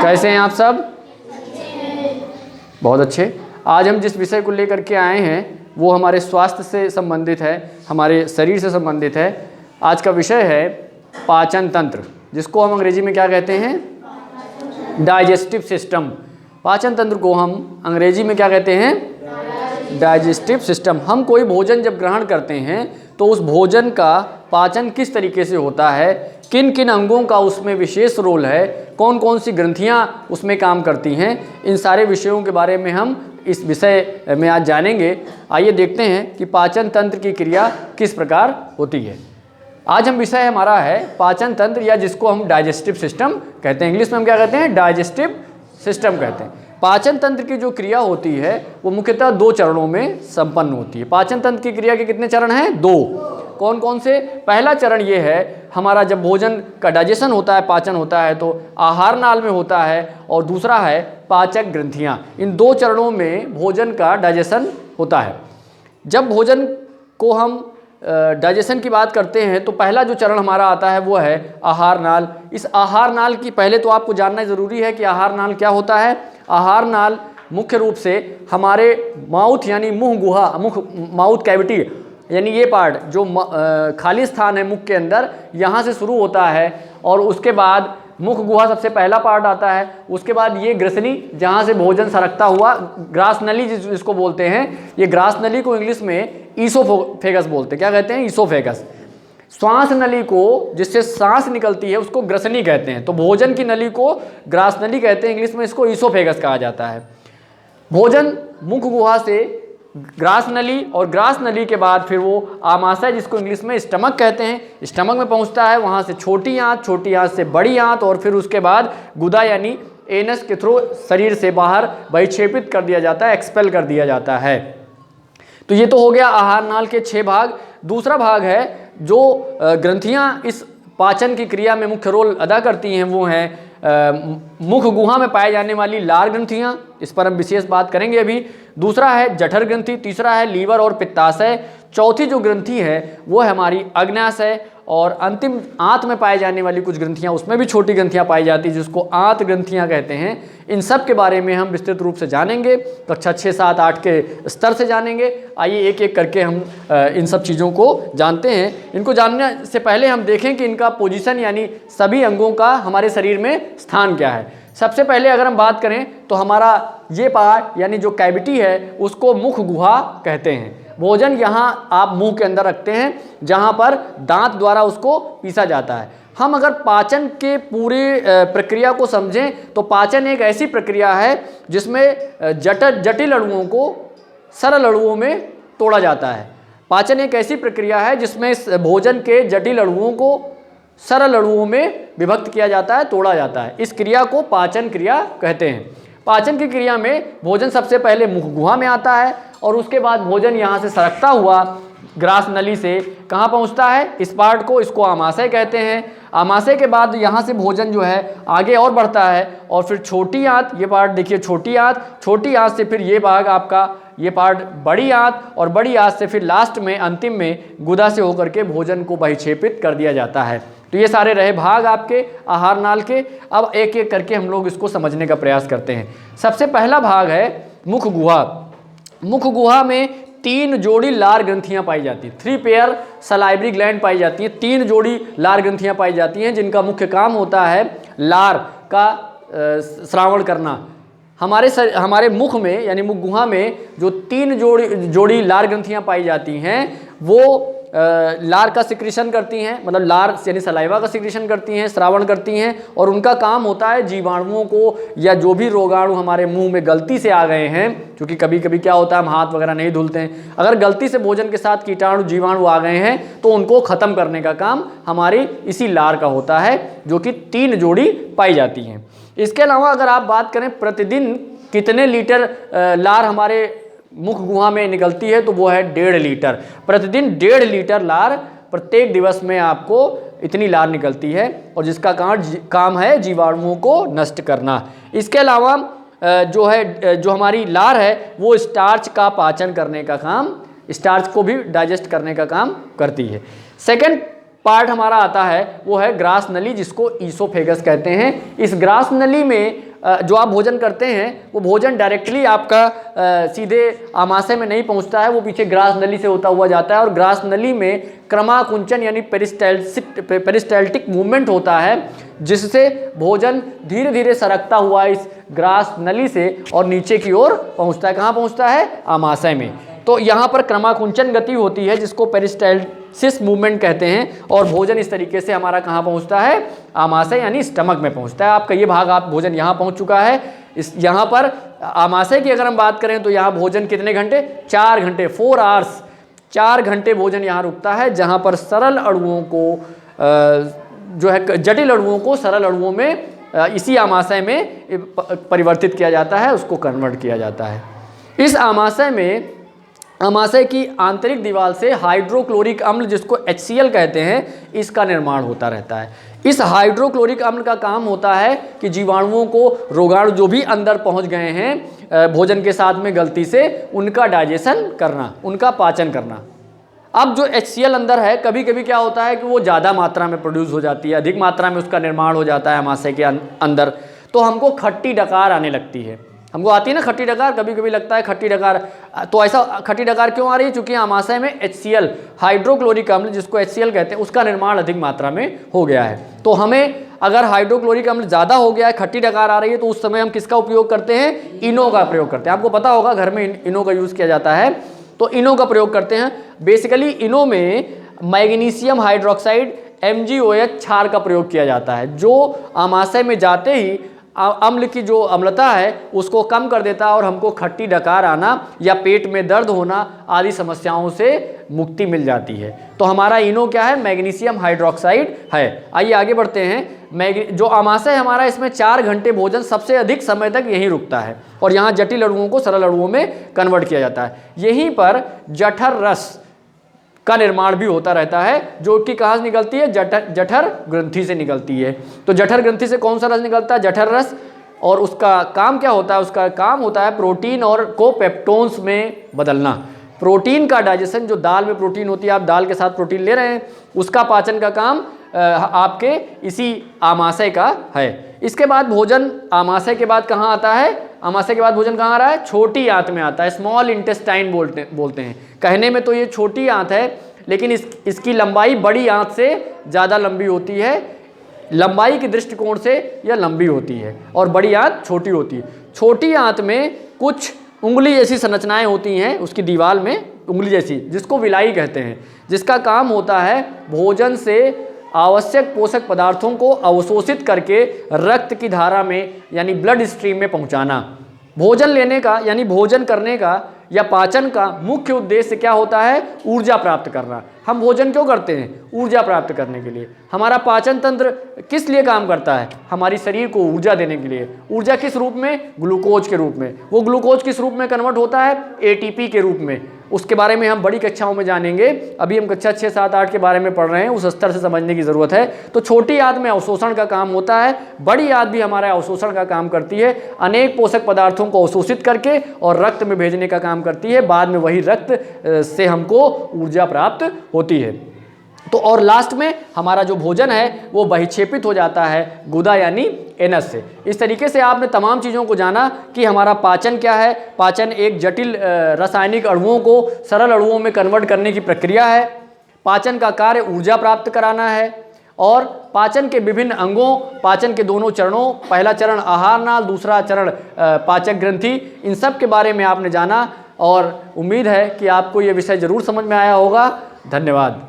कैसे हैं आप सब? बहुत अच्छे। आज हम जिस विषय को लेकर के आए हैं वो हमारे स्वास्थ्य से संबंधित है, हमारे शरीर से संबंधित है। आज का विषय है पाचन तंत्र, जिसको हम अंग्रेजी में क्या कहते हैं? Digestive system. पाचन तंत्र को हम अंग्रेजी में क्या कहते हैं? Digestive system. हम कोई भोजन जब ग्रहण करते हैं तो उस भोजन का पाचन किस तरीके से होता है, किन किन अंगों का उसमें विशेष रोल है, कौन कौन सी ग्रंथियां उसमें काम करती हैं, इन सारे विषयों के बारे में हम इस विषय में आज जानेंगे। आइए देखते हैं कि पाचन तंत्र की क्रिया किस प्रकार होती है। आज हम विषय हमारा है पाचन तंत्र, या जिसको हम डाइजेस्टिव सिस्टम कहते हैं। इंग्लिश में हम क्या कहते हैं? डाइजेस्टिव सिस्टम कहते हैं। पाचन तंत्र की जो क्रिया होती है वो मुख्यतः 2 चरणों में संपन्न होती है। पाचन तंत्र की क्रिया के कितने चरण हैं? 2। कौन कौन से? पहला चरण ये है हमारा, जब भोजन का डाइजेशन होता है, पाचन होता है तो आहार नाल में होता है, और दूसरा है पाचक ग्रंथियां। इन 2 चरणों में भोजन का डाइजेशन होता है। जब भोजन को हम डाइजेशन की बात करते हैं तो पहला जो चरण हमारा आता है वो है आहार नाल। इस आहार नाल की पहले तो आपको जानना ज़रूरी है कि आहार नाल क्या होता है। आहार नाल मुख्य रूप से हमारे माउथ यानी मुंह गुहा, माउथ कैविटी, यानी ये पार्ट जो खाली स्थान है मुख के अंदर, यहाँ से शुरू होता है और उसके बाद मुख गुहा सबसे पहला पार्ट आता है। उसके बाद ये ग्रसनी, जहाँ से भोजन सरकता हुआ, ग्रास नली जिसको बोलते हैं, ये ग्रास नली को इंग्लिश में ईसोफेगस बोलते हैं। क्या कहते हैं? ईसोफेगस। श्वास नली को, जिससे सांस निकलती है, उसको ग्रसनी कहते हैं। तो भोजन की नली को ग्रास नली कहते हैं, इंग्लिश में इसको ईसोफेगस कहा जाता है। भोजन मुख गुहा से ग्रास नली, और ग्रास नली के बाद फिर वो आमाशय, जिसको इंग्लिश में स्टमक कहते हैं, स्टमक में पहुंचता है। वहां से छोटी आंत, छोटी आंत से बड़ी आंत, और फिर उसके बाद गुदा यानी एनस के थ्रू शरीर से बाहर बहिक्षेपित कर दिया जाता है, एक्सपेल कर दिया जाता है। तो ये तो हो गया आहार नाल के 6 भाग। दूसरा भाग है जो ग्रंथियां इस पाचन की क्रिया में मुख्य रोल अदा करती हैं, वो हैं मुख गुहा में पाए जाने वाली लार ग्रंथियां। इस पर हम विशेष बात करेंगे अभी। दूसरा है जठर ग्रंथि, तीसरा है लीवर और पित्ताशय, चौथी जो ग्रंथि है वो है हमारी अग्न्याशय, और अंतिम आंत में पाए जाने वाली कुछ ग्रंथियां, उसमें भी छोटी ग्रंथियां पाई जाती हैं जिसको आंत ग्रंथियां कहते हैं। इन सब के बारे में हम विस्तृत रूप से जानेंगे, कक्षा 6, 7, 8 के स्तर से जानेंगे। आइए एक एक करके हम इन सब चीज़ों को जानते हैं। इनको जानने से पहले हम देखें कि इनका पोजीशन, यानी सभी अंगों का हमारे शरीर में स्थान क्या है। सबसे पहले अगर हम बात करें तो हमारा ये पार्ट, यानी जो कैविटी है, उसको मुख गुहा कहते हैं। भोजन यहाँ आप मुंह के अंदर रखते हैं, जहाँ पर दांत द्वारा उसको पीसा जाता है। हम अगर पाचन के पूरी प्रक्रिया को समझें तो पाचन एक ऐसी प्रक्रिया है जिसमें जटिल अणुओं को सरल अणुओं में तोड़ा जाता है। पाचन एक ऐसी प्रक्रिया है जिसमें भोजन के जटिल अणुओं को सरल अणुओं में विभक्त किया जाता है, तोड़ा जाता है। इस क्रिया को पाचन क्रिया कहते हैं। पाचन की क्रिया में भोजन सबसे पहले मुख गुहा में आता है, और उसके बाद भोजन यहाँ से सरकता हुआ ग्रास नली से कहाँ पहुँचता है? इस पार्ट को, इसको आमाशय कहते हैं। आमाशय के बाद यहाँ से भोजन जो है आगे और बढ़ता है, और फिर छोटी आंत, ये पार्ट देखिए छोटी आंत से फिर ये भाग आपका, ये पार्ट बड़ी आंत, और बड़ी आंत से फिर लास्ट में, अंतिम में गुदा से होकर के भोजन को बहिक्षेपित कर दिया जाता है। तो ये सारे रहे भाग आपके आहार नाल के। अब एक एक करके हम लोग इसको समझने का प्रयास करते हैं। सबसे पहला भाग है मुख गुहा। मुख गुहा में 3 जोड़ी लार ग्रंथियां पाई जाती हैं। 3 पेयर सलाइवरी ग्लैंड पाई जाती हैं। 3 जोड़ी लार ग्रंथियां पाई जाती हैं, जिनका मुख्य काम होता है लार का श्रावण करना। हमारे मुख में, यानी मुख गुहा में जो 3 जोड़ी लार ग्रंथियां पाई जाती हैं, वो लार का सिक्रीशन करती हैं, मतलब लार यानी सलाइवा का सिक्रीशन करती हैं, श्रावण करती हैं, और उनका काम होता है जीवाणुओं को, या जो भी रोगाणु हमारे मुंह में गलती से आ गए हैं, क्योंकि कभी कभी क्या होता है हम हाथ वगैरह नहीं धुलते हैं, अगर गलती से भोजन के साथ कीटाणु जीवाणु आ गए हैं तो उनको ख़त्म करने का काम हमारी इसी लार का होता है, जो कि 3 जोड़ी पाई जाती हैं। इसके अलावा अगर आप बात करें प्रतिदिन कितने लीटर लार हमारे मुख गुहा में निकलती है, तो वो है 1.5 लीटर। प्रतिदिन 1.5 लीटर लार प्रत्येक दिवस में आपको इतनी लार निकलती है, और जिसका काम है जीवाणुओं को नष्ट करना। इसके अलावा जो हमारी लार है वो स्टार्च का पाचन करने का काम, स्टार्च को भी डाइजेस्ट करने का काम करती है। सेकेंड पार्ट हमारा आता है वो है ग्रास नली, जिसको ईसोफेगस कहते हैं। इस ग्रास नली में जो आप भोजन करते हैं वो भोजन डायरेक्टली आपका सीधे आमाशय में नहीं पहुंचता है, वो पीछे ग्रास नली से होता हुआ जाता है और ग्रास नली में क्रमाकुंचन यानी पेरिस्टाल्टिक मूवमेंट होता है, जिससे भोजन धीरे धीरे सरकता हुआ इस ग्रास नली से और नीचे की ओर पहुंचता है। कहाँ पहुंचता है? आमाशय में। तो यहाँ पर क्रमाकुंचन गति होती है जिसको पेरिस्टाल्सिस मूवमेंट कहते हैं और भोजन इस तरीके से हमारा कहाँ पहुँचता है? आमाशय यानी स्टमक में पहुँचता है। आपका ये भाग आप भोजन यहाँ पहुँच चुका है। इस यहाँ पर आमाशय की अगर हम बात करें तो यहाँ भोजन कितने घंटे? 4 घंटे, 4 आवर्स, 4 घंटे भोजन यहाँ रुकता है, जहाँ पर सरल अणुओं को जो है जटिल अणुओं को सरल अणुओं में इसी आमाशय में परिवर्तित किया जाता है, उसको कन्वर्ट किया जाता है। इस आमाशय में आमाशय की आंतरिक दीवार से हाइड्रोक्लोरिक अम्ल जिसको HCl कहते हैं, इसका निर्माण होता रहता है। इस हाइड्रोक्लोरिक अम्ल का काम होता है कि जीवाणुओं को, रोगाणु जो भी अंदर पहुंच गए हैं भोजन के साथ में गलती से, उनका डाइजेशन करना, उनका पाचन करना। अब जो HCl अंदर है, कभी कभी क्या होता है कि वो ज़्यादा मात्रा में प्रोड्यूस हो जाती है, अधिक मात्रा में उसका निर्माण हो जाता है आमाशय के अंदर, तो हमको खट्टी डकार आने लगती है। हमको आती है ना खट्टी डकार, कभी कभी लगता है खट्टी डकार। तो ऐसा खट्टी डकार क्यों आ रही है? क्योंकि आमाशय में HCl हाइड्रोक्लोरिक अम्ल जिसको HCl कहते हैं, उसका निर्माण अधिक मात्रा में हो गया है। तो हमें अगर हाइड्रोक्लोरिक अम्ल ज़्यादा हो गया है, खट्टी डकार आ रही है, तो उस समय हम किसका उपयोग करते हैं? इनो का प्रयोग करते हैं। आपको पता होगा घर में इनो का यूज़ किया जाता है, तो इनो का प्रयोग करते हैं। बेसिकली इनो में मैग्नीशियम हाइड्रोक्साइड MgOH क्षार का प्रयोग किया जाता है, जो आमाशय में जाते ही अम्ल की जो अम्लता है उसको कम कर देता है और हमको खट्टी डकार आना या पेट में दर्द होना आदि समस्याओं से मुक्ति मिल जाती है। तो हमारा इनो क्या है? मैग्नीशियम हाइड्रोक्साइड है। आइए आगे बढ़ते हैं। जो आमाशय हमारा, इसमें 4 घंटे भोजन सबसे अधिक समय तक यहीं रुकता है और यहाँ जटिल अणुओं को सरल अणुओं में कन्वर्ट किया जाता है। यहीं पर जठर रस का निर्माण भी होता रहता है, जो कि कहाँ से निकलती है? जठर ग्रंथि से निकलती है। तो जठर ग्रंथि से कौन सा रस निकलता है? जठर रस। और उसका काम क्या होता है? उसका काम होता है प्रोटीन और को पेप्टोन्स में बदलना। प्रोटीन का डाइजेशन, जो दाल में प्रोटीन होती है, आप दाल के साथ प्रोटीन ले रहे हैं, उसका पाचन का काम आपके इसी आमाशय का है। इसके बाद भोजन आमाशय के बाद कहाँ आता है? आमाशय के बाद भोजन कहाँ आ रहा है? छोटी आंत में आता है, स्मॉल इंटेस्टाइन बोलते हैं। कहने में तो ये छोटी आंत है, लेकिन इसकी लंबाई बड़ी आंत से ज़्यादा लंबी होती है। लंबाई के दृष्टिकोण से यह लंबी होती है और बड़ी आंत छोटी होती है। छोटी आंत में कुछ उंगली जैसी संरचनाएं होती हैं उसकी दीवार में, उंगली जैसी, जिसको विलाई कहते हैं, जिसका काम होता है भोजन से आवश्यक पोषक पदार्थों को अवशोषित करके रक्त की धारा में यानी ब्लड स्ट्रीम में पहुंचाना। भोजन लेने का यानी भोजन करने का या पाचन का मुख्य उद्देश्य क्या होता है? ऊर्जा प्राप्त करना। हम भोजन क्यों करते हैं? ऊर्जा प्राप्त करने के लिए। हमारा पाचन तंत्र किस लिए काम करता है? हमारी शरीर को ऊर्जा देने के लिए। ऊर्जा किस रूप में? ग्लूकोज के रूप में। वो ग्लूकोज किस रूप में कन्वर्ट होता है? ATP के रूप में। उसके बारे में हम बड़ी कक्षाओं में जानेंगे। अभी हम कक्षा 6, 7, 8 के बारे में पढ़ रहे हैं, उस स्तर से समझने की ज़रूरत है। तो छोटी आंत में अवशोषण का काम होता है, बड़ी आंत भी हमारा अवशोषण का काम करती है, अनेक पोषक पदार्थों को अवशोषित करके और रक्त में भेजने का काम करती है। बाद में वही रक्त से हमको ऊर्जा प्राप्त होती है। तो और लास्ट में हमारा जो भोजन है वो बहिक्षेपित हो जाता है गुदा यानी एनस से। इस तरीके से आपने तमाम चीज़ों को जाना कि हमारा पाचन क्या है। पाचन एक जटिल रासायनिक अणुओं को सरल अणुओं में कन्वर्ट करने की प्रक्रिया है। पाचन का कार्य ऊर्जा प्राप्त कराना है और पाचन के विभिन्न अंगों, पाचन के दोनों चरणों, पहला चरण आहार नाल, दूसरा चरण पाचक ग्रंथि, इन सब के बारे में आपने जाना और उम्मीद है कि आपको ये विषय ज़रूर समझ में आया होगा। धन्यवाद।